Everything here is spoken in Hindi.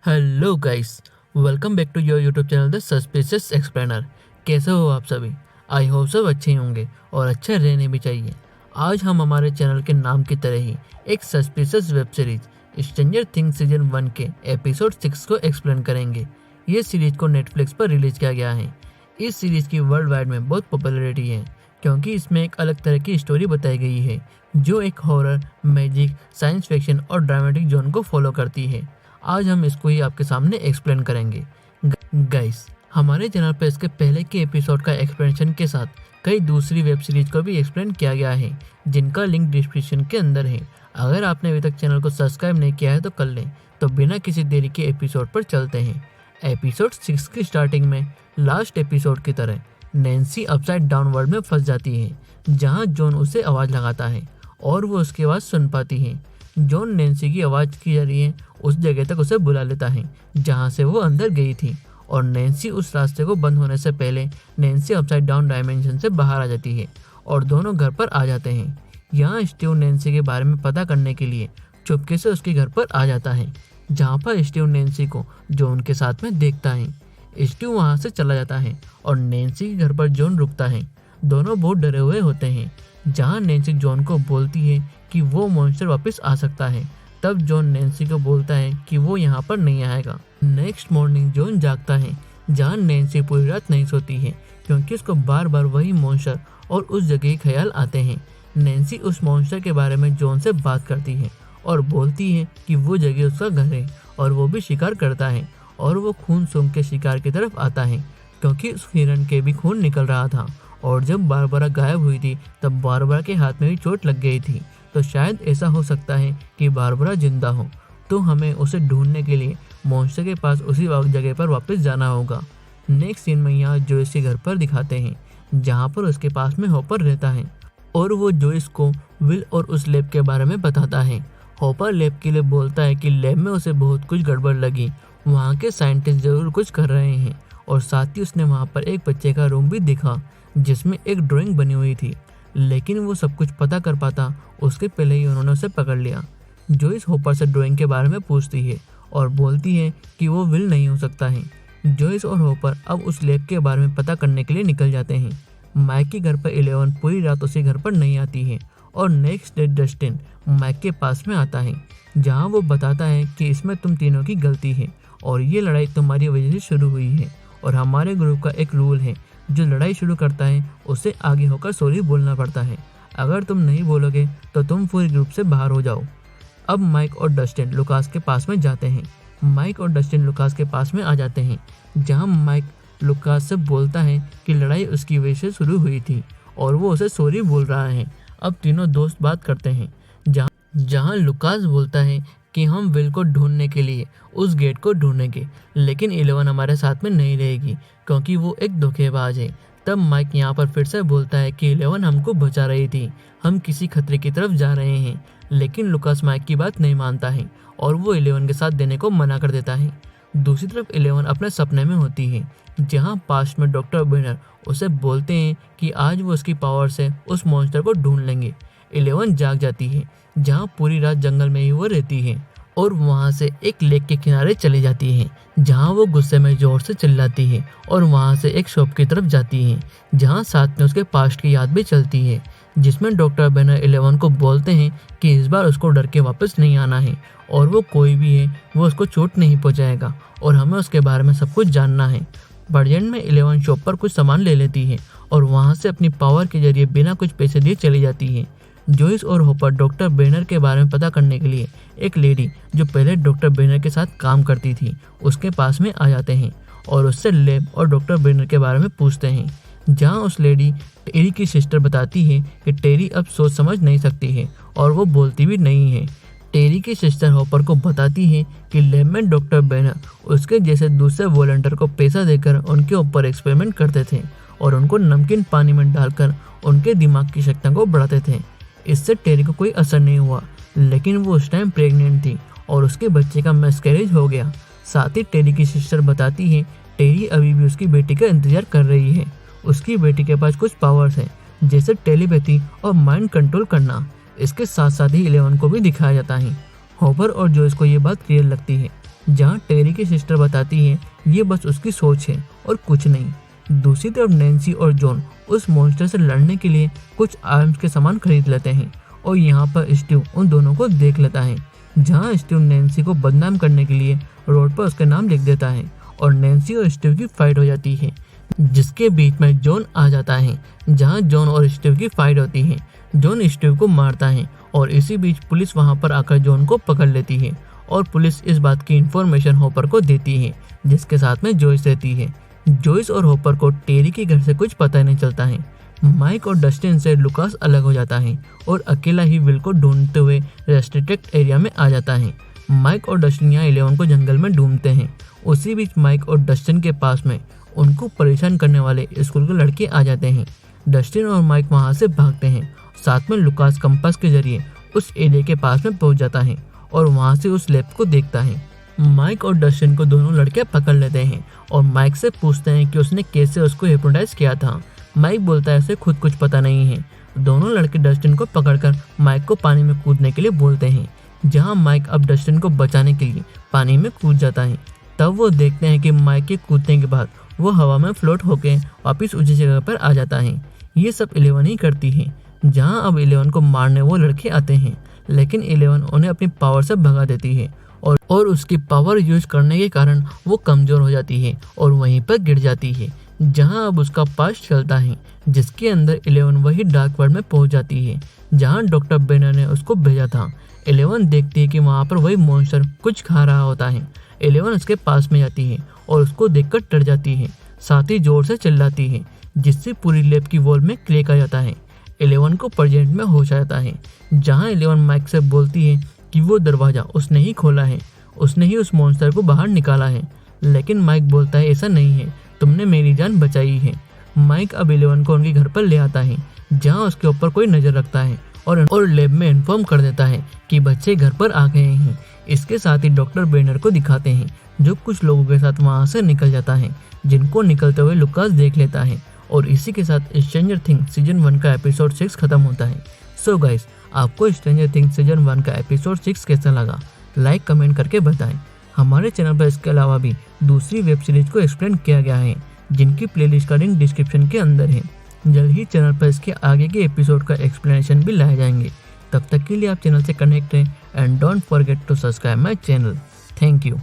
Hello guys, welcome back to your YouTube channel the suspicious explainer. कैसे हो आप सभी? आई होप सब अच्छे होंगे और अच्छे रहने भी चाहिए। आज हम हमारे चैनल के नाम की तरह ही एक suspicious web series stranger things season 1 के एपिसोड 6 को एक्सप्लेन करेंगे। ये सीरीज को नेटफ्लिक्स पर रिलीज किया गया है। इस सीरीज की वर्ल्ड वाइड में बहुत पॉपुलैरिटी है क्योंकि इसमें एक अलग तरह की स्टोरी बताई गई है जो एक हॉरर, मैजिक, साइंस फिक्शन और ड्रामेटिक जोन को फॉलो करती है। आज हम इसको ही आपके सामने एक्सप्लेन करेंगे। गाइस, हमारे चैनल पर इसके पहले के एपिसोड का एक्सप्लेनेशन के साथ कई दूसरी वेब सीरीज को भी एक्सप्लेन किया गया है जिनका लिंक डिस्क्रिप्शन के अंदर है। अगर आपने अभी तक चैनल को सब्सक्राइब नहीं किया है तो कर लें। तो बिना किसी देरी के एपिसोड पर चलते हैं। एपिसोड 6 की स्टार्टिंग में लास्ट एपिसोड की तरह नैन्सी अपसाइड डाउन वर्ल्ड में फंस जाती है जहां जॉन उसे आवाज़ लगाता है और वो उसकी आवाज़ सुन पाती है। जॉन नैन्सी की आवाज़ के जरिए उस जगह तक उसे बुला लेता है जहां से वो अंदर गई थी और नैन्सी उस रास्ते को बंद होने से पहले नैन्सी अपसाइड डाउन डायमेंशन से बाहर आ जाती है और दोनों घर पर आ जाते हैं। यहाँ स्टीव नैन्सी के बारे में पता करने के लिए चुपके से उसके घर पर आ जाता है जहाँ पर स्टीव नैन्सी को जॉन के साथ में देखता है। स्टीव वहाँ से चला जाता है और नैन्सी के घर पर जॉन रुकता है। दोनों बहुत डरे हुए होते हैं। जहाँ नैन्सी जॉन को बोलती है कि वो मॉन्स्टर वापस आ सकता है, तब जॉन नैन्सी को बोलता है कि वो यहाँ पर नहीं आएगा। नेक्स्ट मॉर्निंग जॉन जागता है जहाँ नैन्सी पूरी रात नहीं सोती है क्योंकि उसको बार बार वही मॉन्स्टर और उस जगह के ख्याल आते हैं। नैन्सी उस मॉन्स्टर के बारे में जॉन से बात करती है और बोलती है कि वो जगह उसका घर है और वो भी शिकार करता है और वो खून सूंघ के शिकार की तरफ आता है क्योंकि उस हिरन के भी खून निकल रहा था। और जब बारबरा गायब हुई थी तब बारबरा के हाथ में भी चोट लग गई थी, तो शायद ऐसा हो सकता है कि बारबरा जिंदा हो। तो हमें उसे ढूंढने के लिए मॉन्स्टर के पास उसी जगह पर वापस जाना होगा। नेक्स्ट सीन में यहाँ जोइस के घर पर दिखाते हैं जहाँ पर उसके पास में हॉपर रहता है और वो जोइस को विल और उस लैब के बारे में बताता है। हॉपर लैब के लिए बोलता है कि लैब में उसे बहुत कुछ गड़बड़ लगी, वहाँ के साइंटिस्ट जरूर कुछ कर रहे हैं और साथ ही उसने वहाँ पर एक बच्चे का रूम भी देखा जिसमें एक ड्राइंग बनी हुई थी, लेकिन वो सब कुछ पता कर पाता उसके पहले ही उन्होंने उसे पकड़ लिया। जोइस हॉपर से ड्राइंग के बारे में पूछती है और बोलती है कि वो विल नहीं हो सकता है। जोइस और हॉपर अब उस लैब के बारे में पता करने के लिए निकल जाते हैं। माइक के घर पर 11 पूरी रात उसी घर पर नहीं आती है और नेक्स्ट डे डस्टिन माइक के पास में आता है जहाँ वो बताता है कि इसमें तुम तीनों की गलती है और ये लड़ाई तुम्हारी वजह से शुरू हुई है और हमारे ग्रुप का एक रूल है, जो लड़ाई शुरू करता है उसे आगे होकर सॉरी बोलना पड़ता है। अगर तुम नहीं बोलोगे तो तुम पूरे ग्रुप से बाहर हो जाओ। अब माइक और डस्टिन लुकास के पास में जाते हैं। माइक और डस्टिन लुकास के पास में आ जाते हैं जहां माइक लुकास से बोलता है कि लड़ाई उसकी वजह से शुरू हुई थी और वो उसे सॉरी बोल रहा है। अब तीनों दोस्त बात करते हैं जहां लुकास बोलता है कि हम विल को ढूंढने के लिए उस गेट को ढूंढेंगे, लेकिन 11 हमारे साथ में नहीं रहेगी क्योंकि वो एक धोखेबाज है। तब माइक यहाँ पर फिर से बोलता है कि 11 हमको बचा रही थी, हम किसी खतरे की तरफ जा रहे हैं, लेकिन लुकास माइक की बात नहीं मानता है और वो 11 के साथ देने को मना कर देता है। दूसरी तरफ 11 अपने सपने में होती है जहाँ पास्ट में डॉक्टर बेनर उसे बोलते हैं कि आज वो उसकी पावर से उस मॉन्स्टर को ढूंढ लेंगे। 11 जाग जाती है जहाँ पूरी रात जंगल में ही वो रहती है और वहाँ से एक लेक के किनारे चली जाती है जहाँ वो गुस्से में जोर से चिल्लाती है और वहाँ से एक शॉप की तरफ जाती है जहाँ साथ में उसके पास्ट की याद भी चलती है जिसमें डॉक्टर बैनर 11 को बोलते हैं कि इस बार उसको डर के वापस नहीं आना है और वो कोई भी है वो उसको चोट नहीं पहुँचाएगा और हमें उसके बारे में सब कुछ जानना है। प्रेजेंट में 11 शॉप पर कुछ सामान ले लेती है और वहाँ से अपनी पावर के जरिए बिना कुछ पैसे दिए चली जाती है। जोइस और हॉपर डॉक्टर बेनर के बारे में पता करने के लिए एक लेडी जो पहले डॉक्टर बेनर के साथ काम करती थी उसके पास में आ जाते हैं और उससे लैब और डॉक्टर बेनर के बारे में पूछते हैं जहां उस लेडी टेरी की सिस्टर बताती है कि टेरी अब सोच समझ नहीं सकती है और वो बोलती भी नहीं है। टेरी की सिस्टर हॉपर को बताती है कि लैब में डॉक्टर बेनर उसके जैसे दूसरे वॉलंटियर को पैसा देकर उनके ऊपर एक्सपेरिमेंट करते थे और उनको नमकीन पानी में डालकर उनके दिमाग की शक्तियों को बढ़ाते थे। इससे टेरी को कोई असर नहीं हुआ, लेकिन वो उस टाइम प्रेग्नेंट थी और उसके बच्चे का मिसकैरेज हो गया। साथ ही टेरी की सिस्टर बताती है टेरी अभी भी उसकी बेटी का इंतजार कर रही है। उसकी बेटी के पास कुछ पावर्स हैं जैसे टेलीपैथी और माइंड कंट्रोल करना। इसके साथ साथ ही 11 को भी दिखाया जाता है। हॉपर और जोइस को ये बात क्लियर लगती है जहाँ टेरी की सिस्टर बताती है ये बस उसकी सोच है और कुछ नहीं। दूसरी तरफ नैन्सी और जॉन उस मॉन्स्टर से लड़ने के लिए कुछ आर्म्स के सामान खरीद लेते हैं और यहाँ पर स्टीव उन दोनों को देख लेता है। जहाँ स्टीव नैन्सी को बदनाम करने के लिए रोड पर उसके नाम लिख देता है और नैन्सी और स्टीव की फाइट हो जाती है, जिसके बीच में जॉन आ जाता है। जहाँ जॉन और स्टीव की फाइट होती है, जॉन स्टीव को मारता है और इसी बीच पुलिस वहाँ पर आकर जॉन को पकड़ लेती है और पुलिस इस बात की इंफॉर्मेशन होपर को देती है, जिसके साथ में जॉयस रहती है। जॉयस और होपर को टेरी के घर से कुछ पता नहीं चलता है। माइक और डस्टिन से लुकास अलग हो जाता है और अकेला ही विल को ढूंढते हुए रेस्ट्रिक्टेड एरिया में आ जाता है। माइक और डस्टिन यहाँ 11 को जंगल में ढूंढते हैं। उसी बीच माइक और डस्टिन के पास में उनको परेशान करने वाले स्कूल के लड़के आ जाते हैं। डस्टिन और माइक वहाँ से भागते हैं। साथ में लुकास कंपास के जरिए उस एरिया के पास में पहुँच जाता है और वहाँ से उस लैब को देखता है। माइक और डस्टिन को दोनों लड़के पकड़ लेते हैं और माइक से पूछते हैं कि उसने कैसे उसको हिप्नोटाइज किया था। माइक बोलता है उसे खुद कुछ पता नहीं है। दोनों लड़के डस्टिन को पकड़कर माइक को पानी में कूदने के लिए बोलते हैं। जहां माइक अब डस्टिन को बचाने के लिए पानी में कूद जाता है, तब वो देखते हैं कि माइक के कूदने के बाद वो हवा में फ्लोट होकर वापस ऊंची जगह पर आ जाता है। ये सब 11 ही करती है। जहां अब 11 को मारने वो लड़के आते हैं, लेकिन 11 उन्हें अपनी पावर से भगा देती है और उसकी पावर यूज करने के कारण वो कमजोर हो जाती है और वहीं पर गिर जाती है। जहां अब उसका पास्ट चलता है, जिसके अंदर 11 वही डार्क वर्ल्ड में पहुंच जाती है जहां डॉक्टर बेनर ने उसको भेजा था। 11 देखती है कि वहां पर वही मॉन्स्टर कुछ खा रहा होता है। 11 उसके पास में जाती है और उसको देखकर डर जाती है, साथ ही जोर से चिल्लाती है, जिससे पूरी लैब की वॉल में क्रेक आ जाता है। 11 को प्रेजेंट में होश आता है। जहां 11 माइक से बोलती है कि वो दरवाजा उसने ही खोला है, उसने ही उस मॉन्स्टर को बाहर निकाला है। लेकिन माइक बोलता है ऐसा नहीं है, तुमने मेरी जान बचाई है। माइक अब 11 को उनके घर पर ले आता है, जहां उसके ऊपर कोई नजर रखता है और लैब में इन्फॉर्म कर देता है कि बच्चे घर पर आ गए हैं। इसके साथ ही डॉक्टर बेनर को दिखाते हैं, जो कुछ लोगों के साथ वहां से निकल जाता है, जिनको निकलते हुए लुकास देख लेता है। और इसी के साथ स्ट्रेंजर थिंग्स सीजन 1 का एपिसोड 6 खत्म होता है। सो गाइस, आपको स्ट्रेंजर थिंग्स सीजन 1 का एपिसोड 6 कैसा लगा, लाइक कमेंट करके बताएं। हमारे चैनल पर इसके अलावा भी दूसरी वेब सीरीज को एक्सप्लेन किया गया है, जिनकी प्लेलिस्ट का लिंक डिस्क्रिप्शन के अंदर है। जल्द ही चैनल पर इसके आगे के एपिसोड का एक्सप्लेनेशन भी लाए जाएंगे। तब तक के लिए आप चैनल से कनेक्ट रहें and don't forget to subscribe my channel. Thank you.